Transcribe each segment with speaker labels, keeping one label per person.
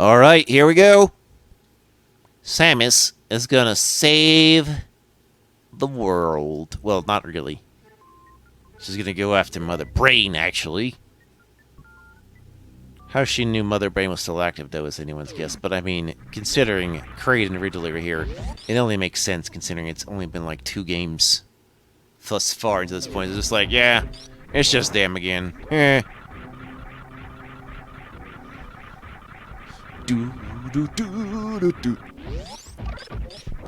Speaker 1: Alright, here we go. Samus is gonna save the world. Well, not really. She's gonna go after Mother Brain, actually. How she knew Mother Brain was still active, though, is anyone's guess. But I mean, considering Kraid and Ridley are here, it only makes sense considering it's only been like 2 games thus far to this point. It's just like, yeah, it's just them again. Eh. Do do do do do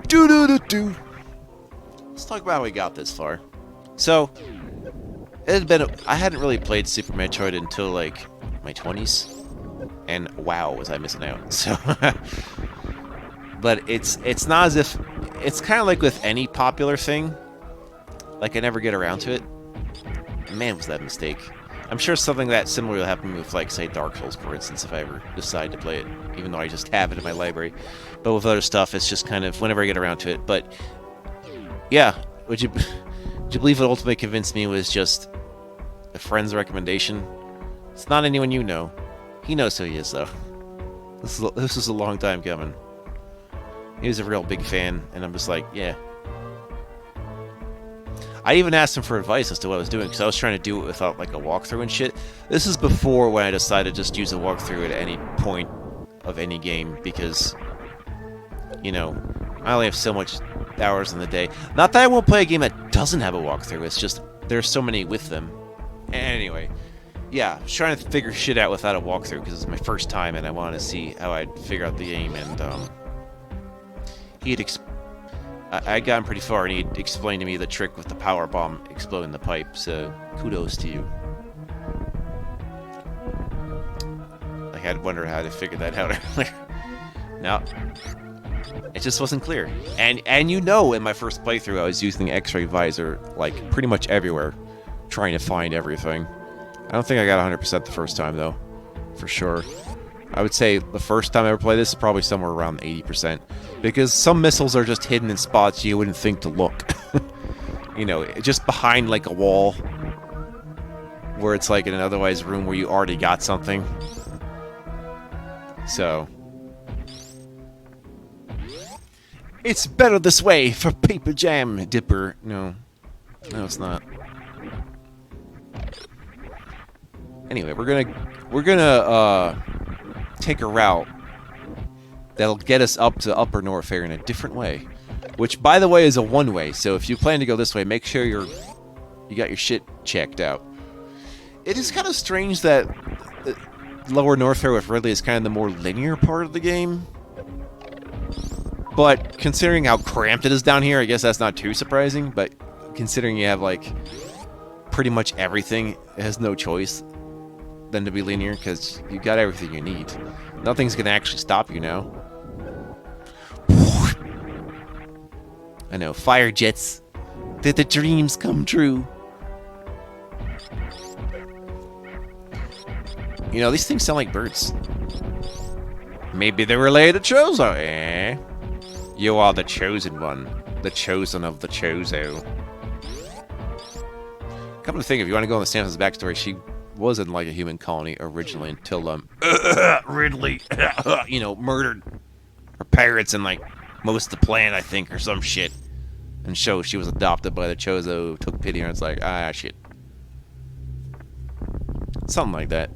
Speaker 1: do do do do. Let's talk about how we got this far. So, it had been I hadn't really played Super Metroid until like my 20s, and wow, was I missing out. So, but it's not as if it's kind of like with any popular thing. Like I never get around to it. Man, was that a mistake. I'm sure something that similar will happen with, like, say, Dark Souls, for instance, if I ever decide to play it, even though I just have it in my library. But with other stuff, it's just kind of whenever I get around to it. But yeah, would you believe what ultimately convinced me was just a friend's recommendation? It's not anyone you know. He knows who he is, though. This is a long time coming. He was a real big fan, and I'm just like, yeah. I even asked him for advice as to what I was doing, because I was trying to do it without, like, a walkthrough and shit. This is before when I decided to just use a walkthrough at any point of any game, because, you know, I only have so much hours in the day. Not that I won't play a game that doesn't have a walkthrough, it's just there's so many with them. Anyway, yeah, I was trying to figure shit out without a walkthrough, because it's my first time, and I wanted to see how I'd figure out the game, and, I'd gotten pretty far, and he'd explained to me the trick with the power bomb exploding the pipe, so kudos to you. I had wondered how to figure that out earlier. No, it just wasn't clear. And you know, in my first playthrough, I was using the X-ray visor, like, pretty much everywhere, trying to find everything. I don't think I got 100% the first time, though, for sure. I would say the first time I ever played this is probably somewhere around 80%. Because some missiles are just hidden in spots you wouldn't think to look. You know, just behind like a wall. Where it's like in an otherwise room where you already got something. So. It's better this way for paper jam, Dipper. No. No, it's not. Anyway, we're gonna take a route that'll get us up to Upper Norfair in a different way. Which, by the way, is a one-way, so if you plan to go this way, make sure you got your shit checked out. It is kind of strange that Lower Norfair with Ridley is kind of the more linear part of the game. But considering how cramped it is down here, I guess that's not too surprising, but considering you have, like, pretty much everything, it has no choice than to be linear, because you got everything you need. Nothing's gonna actually stop you now. I know, fire jets. Did the dreams come true? You know, these things sound like birds. Maybe they're related to Chozo, eh? You are the chosen one. The chosen of the Chozo. Come to think, if you want to go on the Samus's backstory, she wasn't like a human colony originally until Ridley, you know, murdered her parents and like most of the planet, I think, or some shit. And so she was adopted by the Chozo, took pity, and it's like, ah, shit. Something like that.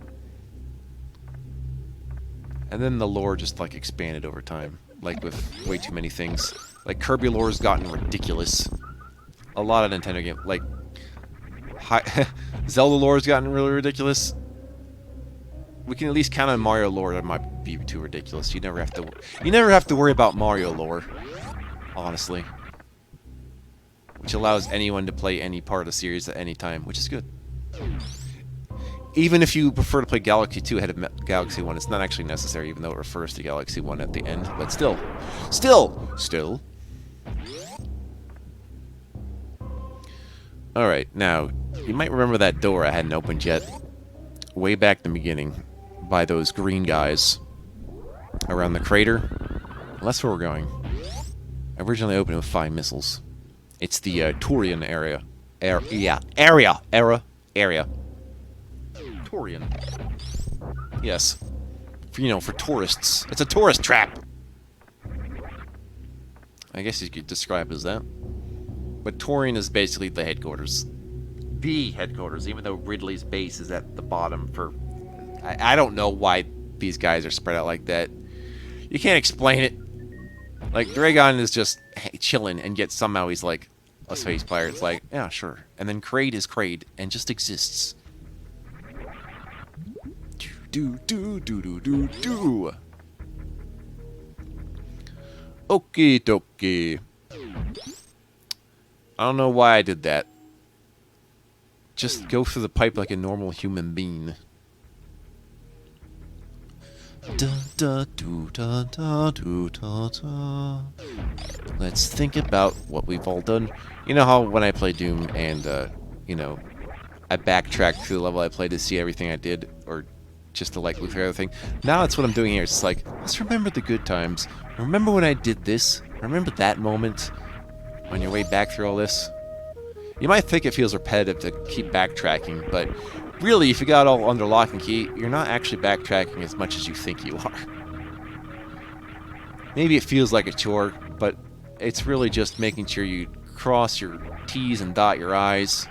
Speaker 1: And then the lore just like expanded over time, like with way too many things. Like Kirby lore's gotten ridiculous. A lot of Nintendo games, like Zelda lore's gotten really ridiculous. We can at least count on Mario lore. That might be too ridiculous. You never have to worry about Mario lore, honestly. Which allows anyone to play any part of the series at any time, which is good. Even if you prefer to play Galaxy 2 ahead of Galaxy 1, it's not actually necessary, even though it refers to Galaxy 1 at the end. But still. Alright, now, you might remember that door I hadn't opened yet. Way back in the beginning. By those green guys. Around the crater. Well, that's where we're going. I originally opened it with 5 missiles. It's the Turian area. Area. Turian. Yes. you know, for tourists. It's a tourist trap. I guess you could describe it as that. But Torian is basically the headquarters. The headquarters, even though Ridley's base is at the bottom for... I don't know why these guys are spread out like that. You can't explain it. Like, Dragon is just chilling, and yet somehow he's like a space pirate. It's like, yeah, sure. And then Kraid is Kraid, and just exists. Do. Okie dokie. I don't know why I did that. Just go through the pipe like a normal human being. Let's think about what we've all done. You know how when I play Doom and, you know, I backtrack through the level I played to see everything I did, or just to, like, look through everything? Now that's what I'm doing here. It's like, let's remember the good times. Remember when I did this? Remember that moment? On your way back through all this? You might think it feels repetitive to keep backtracking, but really, if you got it all under lock and key, you're not actually backtracking as much as you think you are. Maybe it feels like a chore, but it's really just making sure you cross your T's and dot your I's.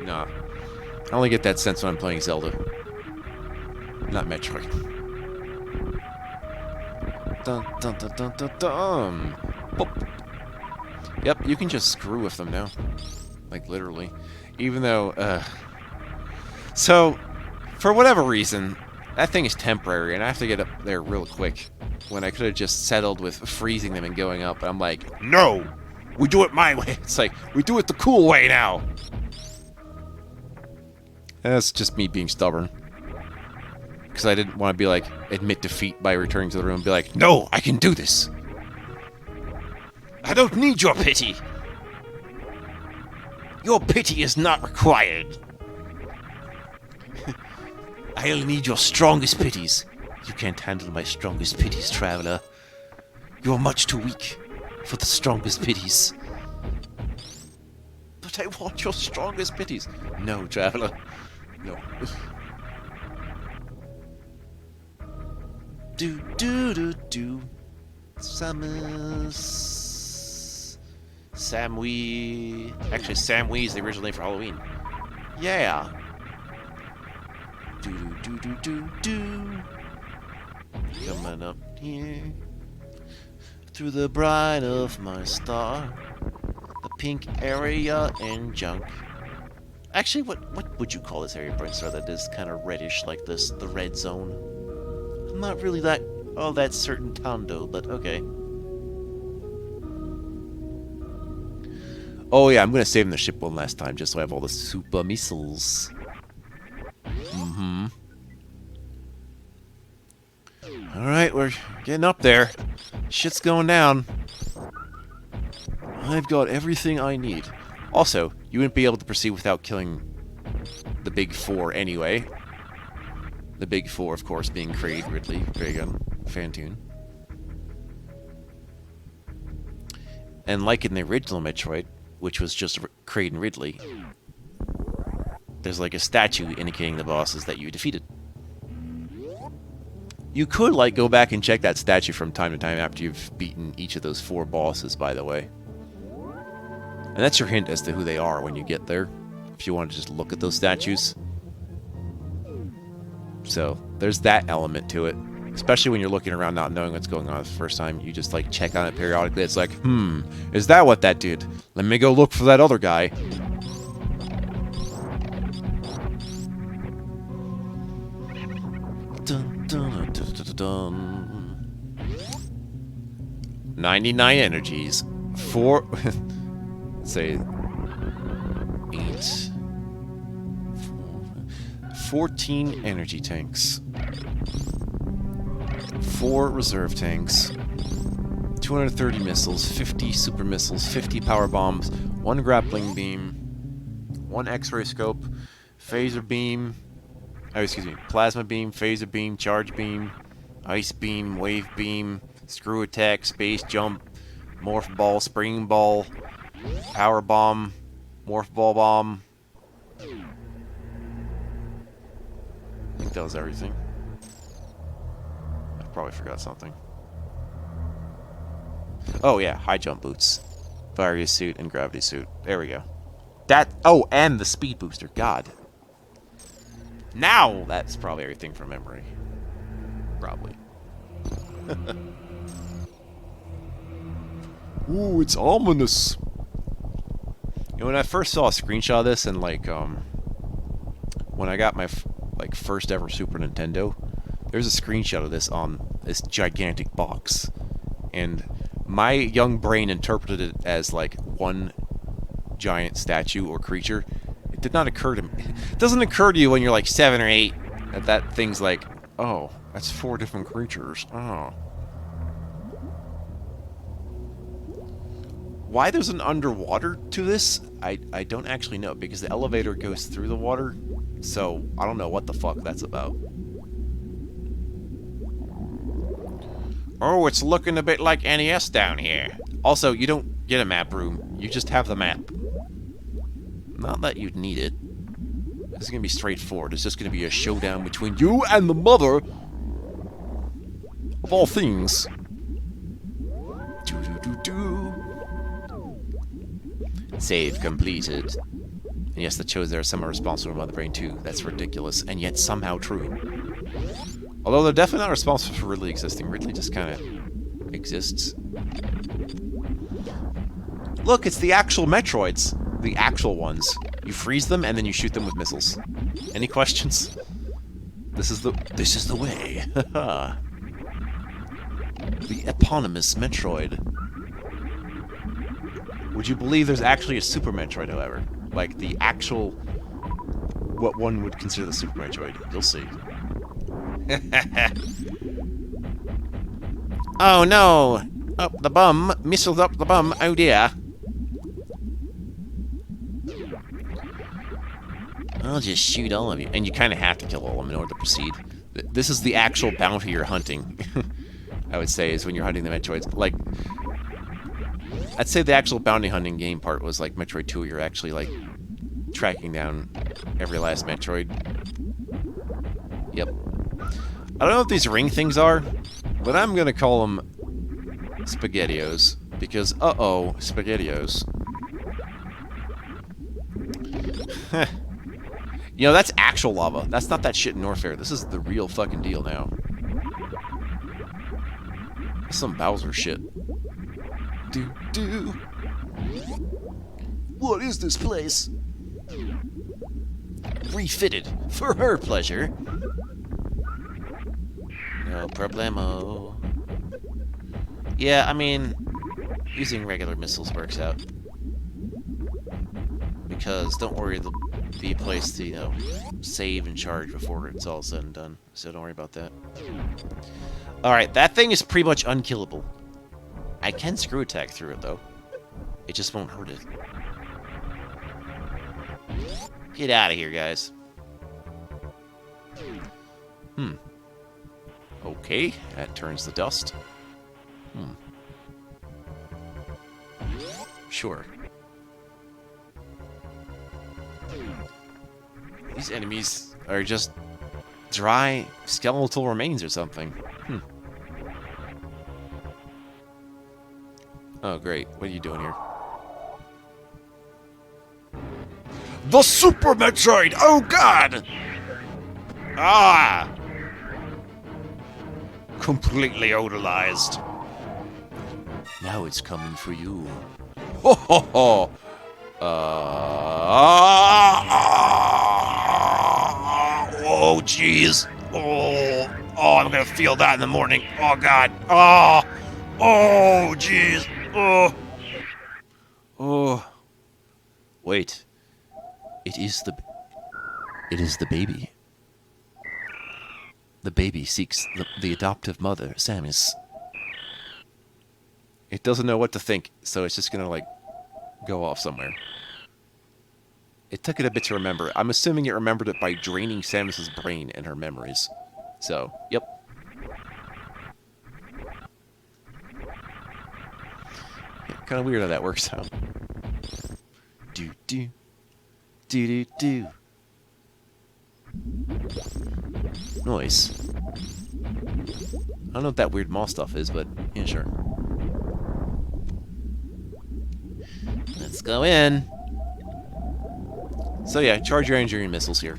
Speaker 1: Nah. I only get that sense when I'm playing Zelda. Not Metroid. Dun dun dun dun dun dun. Boop. Yep, you can just screw with them now. Like, literally. Even though, So, for whatever reason, that thing is temporary, and I have to get up there real quick. When I could have just settled with freezing them and going up, but I'm like, no! We do it my way! It's like, we do it the cool way now! That's just me being stubborn. Because I didn't want to be like, admit defeat by returning to the room and be like, no, I can do this! I don't need your pity! Your pity is not required. I only need your strongest pities. You can't handle my strongest pities, traveler. You're much too weak for the strongest pities. But I want your strongest pities. No, traveler. No. Do. Samus. Samwee. Actually, Samwee is the original name for Halloween. Yeah. Do. Coming up here. Through the bride of my star. The pink area and junk. Actually, what would you call this area, Brainstar, that is kind of reddish like this? The red zone? I'm not really that certain, Tondo, but okay. Oh yeah, I'm gonna save the ship one last time, just so I have all the super missiles. Alright, we're getting up there. Shit's going down. I've got everything I need. Also, you wouldn't be able to proceed without killing the big four anyway. The big four, of course, being Kraid, Ridley, Dragon, Phantoon. And like in the original Metroid, which was just Kraid and Ridley, there's like a statue indicating the bosses that you defeated. You could, like, go back and check that statue from time to time after you've beaten each of those four bosses, by the way. And that's your hint as to who they are when you get there, if you want to just look at those statues. So, there's that element to it. Especially when you're looking around not knowing what's going on the first time, you just, like, check on it periodically. It's like, is that what that did? Let me go look for that other guy. Dun. 99 energies. 4... let's say... 8... 14 energy tanks. 4 reserve tanks. 230 missiles. 50 super missiles. 50 power bombs. 1 grappling beam. 1 X-ray scope. Phaser beam. Oh, excuse me. Plasma beam. Phaser beam. Charge beam. Ice beam. Wave beam. Screw attack. Space jump. Morph ball. Spring ball. Power bomb. Morph ball bomb. does everything. I probably forgot something. Oh yeah, high jump boots. Fiery suit and gravity suit. There we go. That, oh, and the speed booster. God. Now that's probably everything from memory. Probably. Ooh, it's ominous. You know, when I first saw a screenshot of this, and like, when I got my first ever Super Nintendo, there's a screenshot of this on this gigantic box, and my young brain interpreted it as like one giant statue or creature. It did not occur to me. It doesn't occur to you when you're like 7 or 8 that thing's like, oh, that's 4 different creatures. Oh. Why there's an underwater to this, I don't actually know, because the elevator goes through the water, so I don't know what the fuck that's about. Oh, it's looking a bit like NES down here. Also, you don't get a map room, you just have the map. Not that you'd need it. This is gonna be straightforward. It's just gonna be a showdown between you and the mother of all things. Save completed. And yes, that shows there are some are responsible for Mother Brain too. That's ridiculous, and yet somehow true. Although they're definitely not responsible for Ridley existing. Ridley just kind of exists. Look, it's the actual Metroids. The actual ones. You freeze them, and then you shoot them with missiles. Any questions? This is the way. The eponymous Metroid. Would you believe there's actually a Super Metroid, however? Like, the actual... what one would consider the Super Metroid. You'll see. Oh no! Up the bum! Missiles up the bum! Oh dear! I'll just shoot all of you. And you kind of have to kill all of them in order to proceed. This is the actual bounty you're hunting. I would say, is when you're hunting the Metroids. Like... I'd say the actual bounty hunting game part was like Metroid 2, you're actually like tracking down every last Metroid. Yep. I don't know what these ring things are, but I'm gonna call them SpaghettiOs, because uh-oh, SpaghettiOs. You know, that's actual lava. That's not that shit in Norfair. This is the real fucking deal now. That's some Bowser shit. Do. What is this place? Refitted for her pleasure. No problemo. Yeah, I mean, using regular missiles works out. Because, don't worry, there'll be a place to, you know, save and charge before it's all said and done. So don't worry about that. Alright, that thing is pretty much unkillable. I can screw attack through it, though. It just won't hurt it. Get out of here, guys. Okay, that turns the dust. Sure. These enemies are just dry skeletal remains or something. Oh, great. What are you doing here? The Super Metroid! Oh, God! Ah! Completely odolized. Now it's coming for you. Ho ho ho! Oh, jeez. Oh, I'm gonna feel that in the morning. Oh, God. Oh, jeez. Oh. Wait. It is the baby. The baby seeks the adoptive mother, Samus. It doesn't know what to think, so it's just gonna, like, go off somewhere. It took it a bit to remember. I'm assuming it remembered it by draining Samus's brain and her memories. So, yep. Yeah, kind of weird how that works out. Do. noise. I don't know what that weird mall stuff is, but yeah, sure. Let's go in. So yeah, charge your engineering missiles here.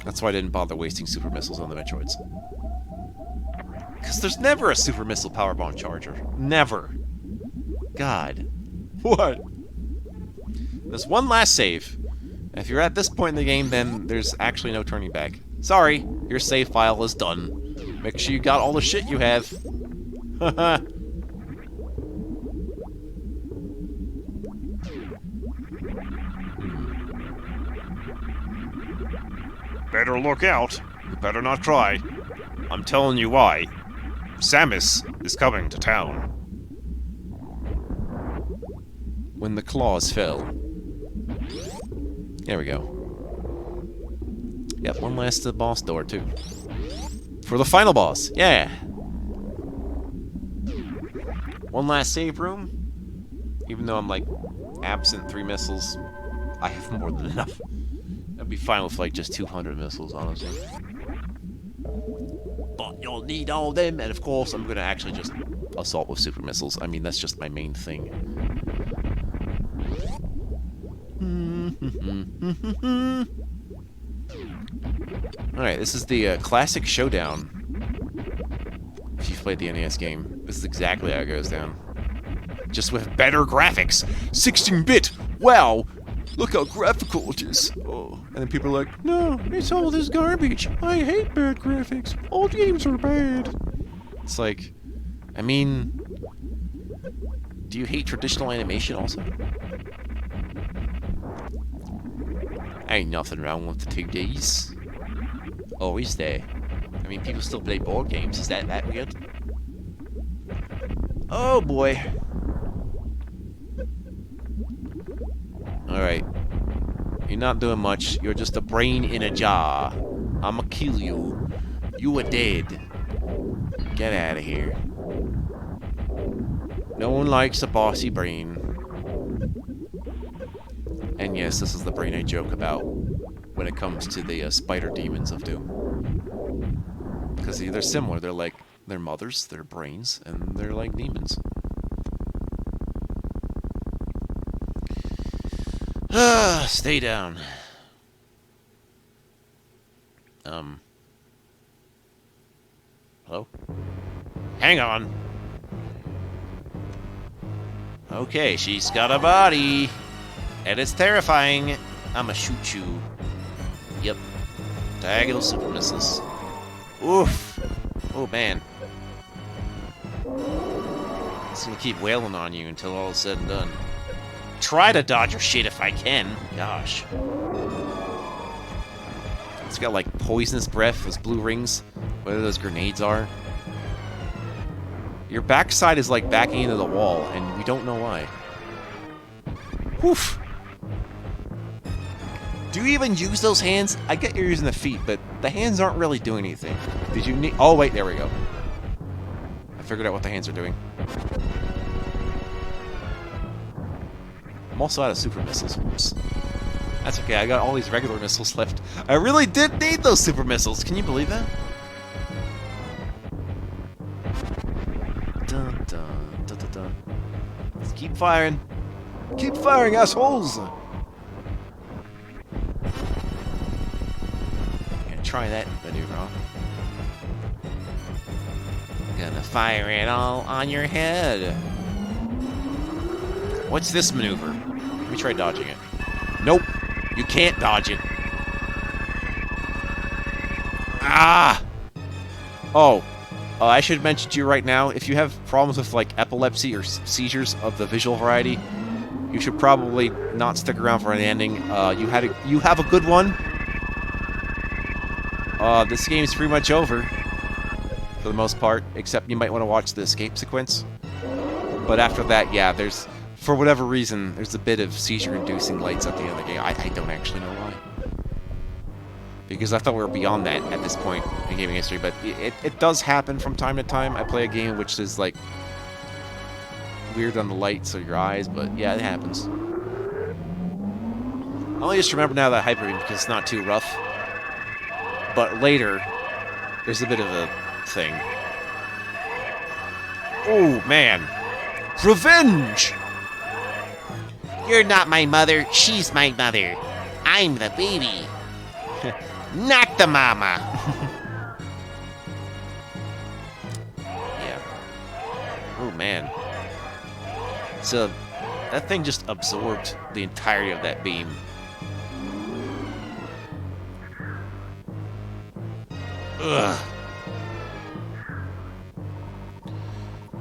Speaker 1: That's why I didn't bother wasting super missiles on the Metroids. Because there's never a super missile power bomb charger. Never. God. What? There's one last save. If you're at this point in the game, then there's actually no turning back. Sorry, your save file is done. Make sure you got all the shit you have. Haha. Better look out. You better not try. I'm telling you why. Samus is coming to town. When the claws fell. There we go. Yep, one last boss door, too. For the final boss, yeah! One last save room. Even though I'm, like, absent 3 missiles, I have more than enough. I'd be fine with, like, just 200 missiles, honestly. But you'll need all of them, and of course, I'm gonna actually just assault with super missiles. I mean, that's just my main thing. Alright, this is the classic showdown. If you've played the NES game, this is exactly how it goes down. Just with better graphics! 16-bit! Wow! Look how graphical it is! Oh. And then people are like, no, it's all this garbage! I hate bad graphics! All games are bad! It's like, I mean... Do you hate traditional animation also? Ain't nothing wrong with the 2Ds. Or is there? I mean, people still play board games. Is that weird? Oh boy. Alright. You're not doing much. You're just a brain in a jar. I'ma kill you. You are dead. Get out of here. No one likes a bossy brain. And yes, this is the brain I joke about when it comes to the spider demons of Doom. Because they're similar. They're like, they're mothers, they're brains, and they're like demons. Stay down. Hello? Hang on. Okay, she's got a body. And it's terrifying. I'ma shoot you. Yep. Diagonal super missiles. Oof. Oh, man. It's gonna keep wailing on you until all is said and done. Try to dodge your shit if I can. Gosh. It's got, like, poisonous breath, those blue rings. Whatever those grenades are. Your backside is, like, backing into the wall, and we don't know why. Woof. Do you even use those hands? I get you're using the feet, but the hands aren't really doing anything. Did you need... Oh, wait, there we go. I figured out what the hands are doing. I'm also out of super missiles. Oops. That's okay, I got all these regular missiles left. I really did need those super missiles. Can you believe that? Dun, dun, dun, dun, dun. Let's keep firing. Keep firing, assholes! Try that maneuver on. Gonna fire it all on your head. What's this maneuver? Let me try dodging it. Nope, you can't dodge it. Ah! Oh, I should mention to you right now, if you have problems with like epilepsy or seizures of the visual variety, you should probably not stick around for an ending. You have a good one. This game's pretty much over, for the most part, except you might want to watch the escape sequence. But after that, yeah, there's, for whatever reason, there's a bit of seizure-inducing lights at the end of the game. I don't actually know why. Because I thought we were beyond that at this point in gaming history, but it does happen from time to time. I play a game which is, like, weird on the lights or your eyes, but yeah, it happens. I only just remember now that Hyper Beam because it's not too rough. But later, There's a bit of a thing. Oh, man. Revenge! You're not my mother. She's my mother. I'm the baby. Not the mama. Yeah. Oh, man. So, that thing just absorbed the entirety of that beam. Ugh.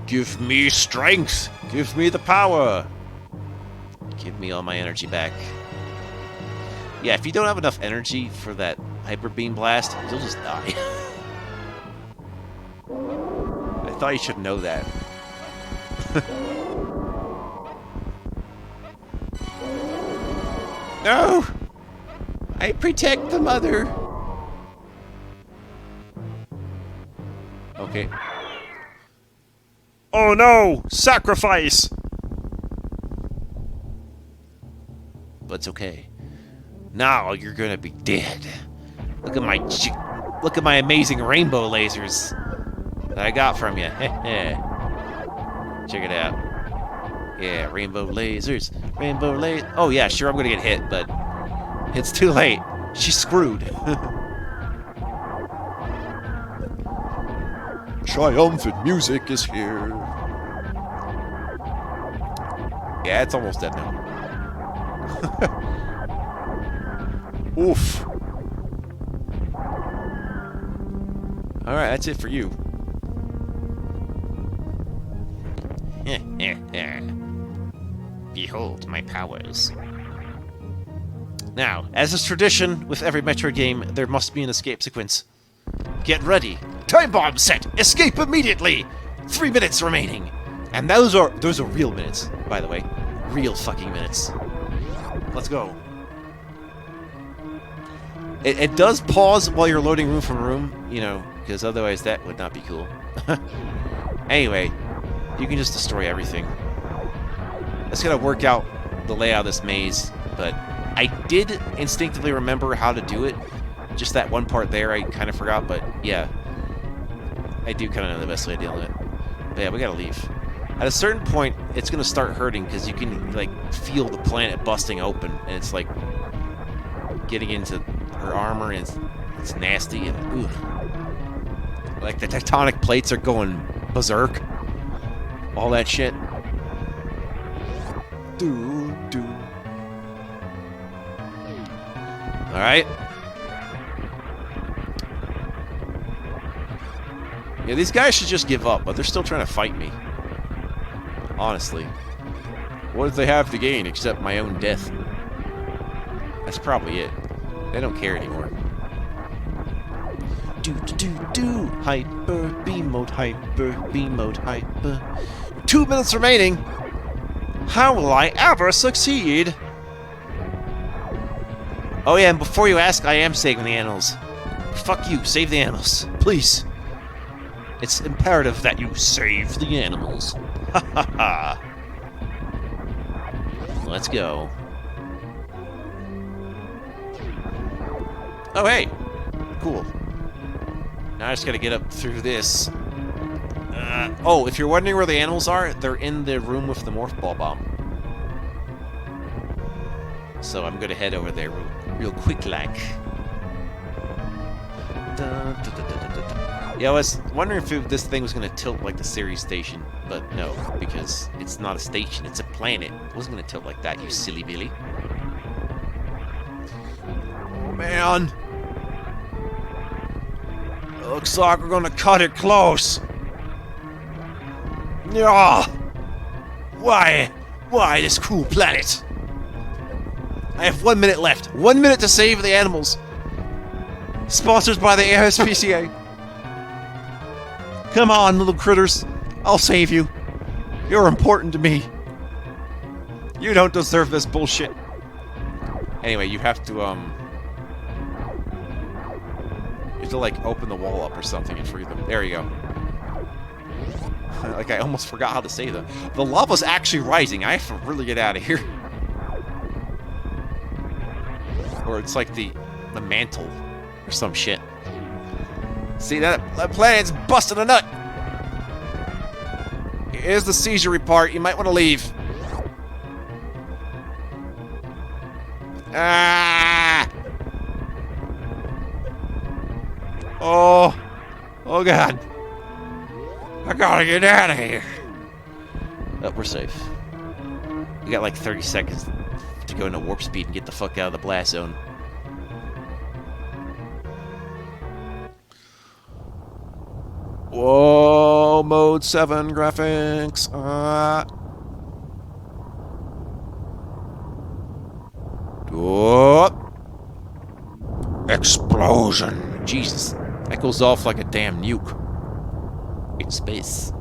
Speaker 1: Give me strength. Give me the power. Give me all my energy back. Yeah, if you don't have enough energy for that hyper beam blast, you'll just die. I thought you should know that. No! I protect the mother. Okay. Oh no! Sacrifice! But it's okay. Now you're gonna be dead. Look at my amazing rainbow lasers that I got from you. Check it out. Yeah, rainbow lasers. Rainbow lasers. Oh yeah, sure I'm gonna get hit, but it's too late. She's screwed. Triumphant music is here. Yeah, it's almost dead now. Oof. Alright, that's it for you. Behold my powers. Now, as is tradition with every Metroid game, there must be an escape sequence. Get ready. Time bomb set. Escape immediately. 3 minutes remaining. And those are real minutes, by the way. Real fucking minutes. Let's go. It does pause while you're loading room from room, you know, because otherwise that would not be cool. Anyway, you can just destroy everything. I just gotta work out the layout of this maze, but I did instinctively remember how to do it. Just that one part there I kind of forgot, but yeah. I do kind of know the best way to deal with it. But yeah, we gotta leave. At a certain point, it's gonna start hurting because you can, like, feel the planet busting open, and it's, like, getting into her armor, and it's nasty, and ooh. Like, the tectonic plates are going berserk. All that shit. Alright. Yeah, these guys should just give up, but they're still trying to fight me. Honestly. What do they have to gain except my own death? That's probably it. They don't care anymore. Hyper beam mode, hyper beam mode, hyper. 2 minutes remaining. How will I ever succeed? Oh yeah, and before you ask, I am saving the animals. Fuck you, save the animals, please. It's imperative that you save the animals. Ha ha ha. Let's go. Oh hey, cool. Now I just gotta get up through this. Oh, if you're wondering where the animals are, they're in the room with the morph ball bomb. So I'm gonna head over there real quick like. Yeah, I was wondering if this thing was gonna tilt like the Ceres station, but no, because it's not a station, it's a planet. It wasn't gonna tilt like that, you silly Billy. Oh man! Looks like we're gonna cut it close. Yeah. Why this cruel planet? I have 1 minute left. 1 minute to save the animals. Sponsored by the ASPCA. Come on, little critters. I'll save you. You're important to me. You don't deserve this bullshit. Anyway, you have to, like, open the wall up or something and free them. There you go. Like, I almost forgot how to say that. The lava's actually rising. I have to really get out of here. Or it's like the mantle or some shit. See, that planet's busting a nut. Here's the seizure report. You might want to leave. Ah! Oh. Oh, God. I gotta get out of here. Oh, we're safe. We got like 30 seconds to go into warp speed and get the fuck out of the blast zone. Whoa, mode 7 graphics. Whoop. Explosion. Jesus. That goes off like a damn nuke. In space.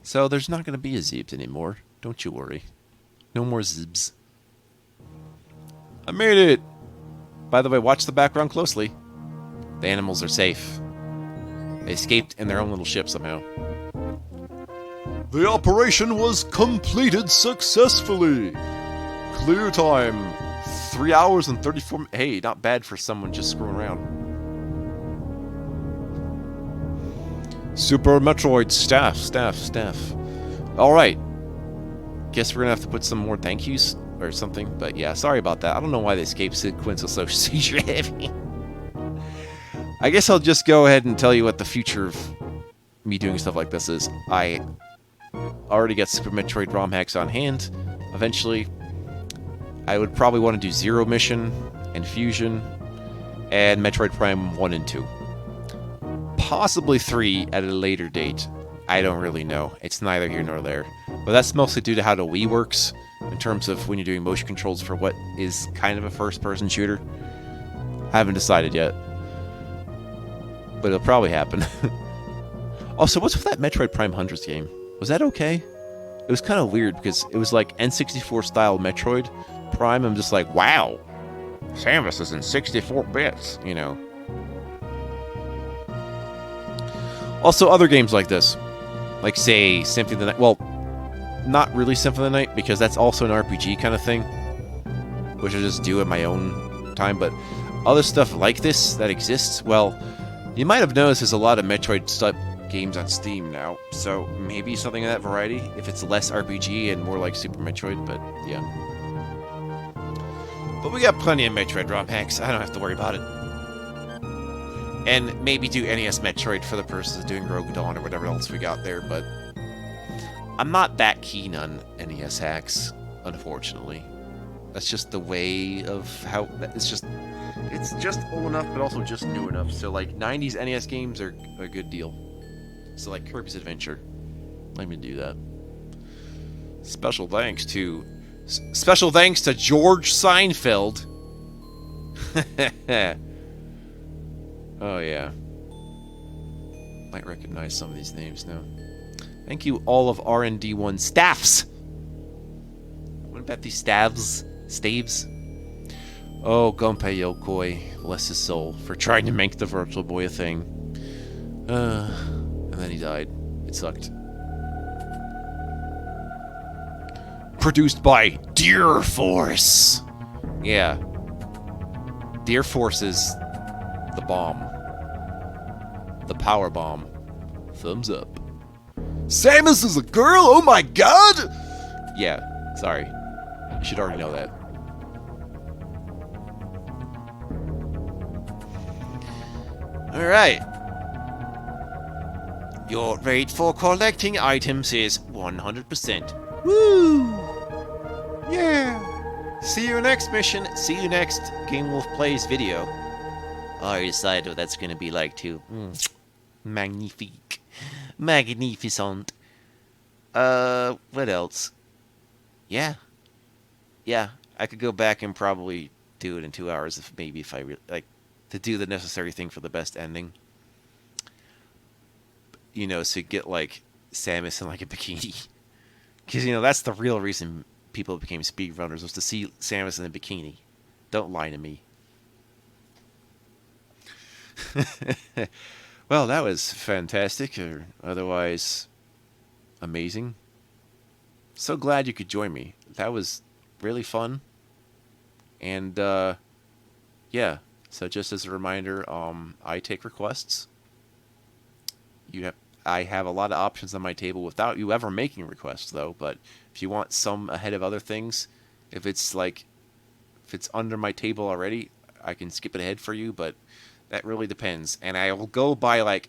Speaker 1: So there's not going to be a Zibs anymore. Don't you worry. No more Zibs. I made it! By the way, watch the background closely. The animals are safe. They escaped in their own little ship somehow. The operation was completed successfully. Clear time. 3 hours and 34 minutes. Hey, not bad for someone just screwing around. Super Metroid staff. Alright. Guess we're gonna have to put some more thank yous or something. But yeah, sorry about that. I don't know why the escape sequence was so seizure heavy. I guess I'll just go ahead and tell you what the future of me doing stuff like this is. I already got Super Metroid ROM hacks on hand. Eventually, I would probably want to do Zero Mission and Fusion and Metroid Prime 1 and 2. Possibly 3 at a later date. I don't really know. It's neither here nor there. But that's mostly due to how the Wii works in terms of when you're doing motion controls for what is kind of a first-person shooter. I haven't decided yet. But it'll probably happen. Also, what's with that Metroid Prime Hundreds game? Was that okay? It was kind of weird because it was like N64 style Metroid Prime. I'm just like, wow, Samus is in 64 bits, you know. Also, other games like this, like say Symphony of the Night. Well, not really Symphony of the Night because that's also an RPG kind of thing, which I just do at my own time. But other stuff like this that exists, well. You might have noticed there's a lot of Metroid games on Steam now, so maybe something of that variety, if it's less RPG and more like Super Metroid, but yeah. But we got plenty of Metroid ROM hacks, I don't have to worry about it. And maybe do NES Metroid for the purpose of doing Rogue Dawn or whatever else we got there, but I'm not that keen on NES hacks, unfortunately. That's just the way of how, it's just old enough, but also just new enough. So, like, 90s NES games are a good deal. So, like, Kirby's Adventure. Let me do that. Special thanks to George Seinfeld. Oh, yeah. Might recognize some of these names now. Thank you, all of R&D1 staffs. What about these staves? Oh, Gunpei Yokoi, bless his soul, for trying to make the Virtual Boy a thing. And then he died. It sucked. Produced by Deer Force. Yeah. Deer Force is the bomb. The power bomb. Thumbs up. Samus is a girl? Oh my god! Yeah, sorry. You should already know that. Alright. Your rate for collecting items is 100%. Woo! Yeah! See you next mission. See you next Game Wolf Plays video. I decided what that's gonna be like too. Magnifique. Magnificent. What else? Yeah. Yeah, I could go back and probably do it in 2 hours if I really, like, to do the necessary thing for the best ending. You know, so get, like, Samus in, like, a bikini. Because, you know, that's the real reason people became speedrunners, was to see Samus in a bikini. Don't lie to me. Well, that was fantastic, or otherwise amazing. So glad you could join me. That was really fun. And, yeah, So just as a reminder, I take requests. I have a lot of options on my table without you ever making requests, though. But if you want some ahead of other things, if it's like if it's under my table already, I can skip it ahead for you. But that really depends, and I will go by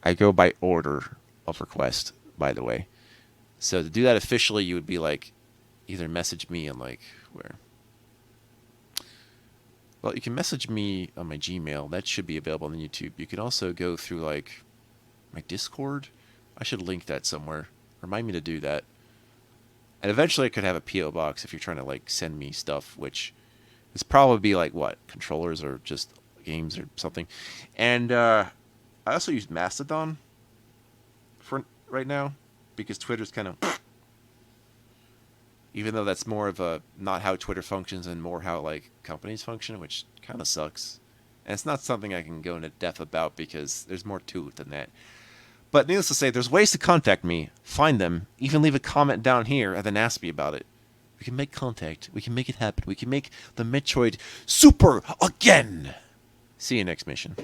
Speaker 1: I go by order of request. By the way, so to do that officially, you would be like either message me on like where. Well, you can message me on my Gmail. That should be available on YouTube. You can also go through like my Discord. I should link that somewhere. Remind me to do that. And eventually I could have a PO box if you're trying to like send me stuff, which is probably be like what, controllers or just games or something. And I also use Mastodon for right now because Twitter's kind of even though that's more of a not how Twitter functions and more how like companies function, which kind of sucks. And it's not something I can go into depth about because there's more to it than that. But needless to say, there's ways to contact me. Find them. Even leave a comment down here and then ask me about it. We can make contact. We can make it happen. We can make the Metroid super again. See you next mission.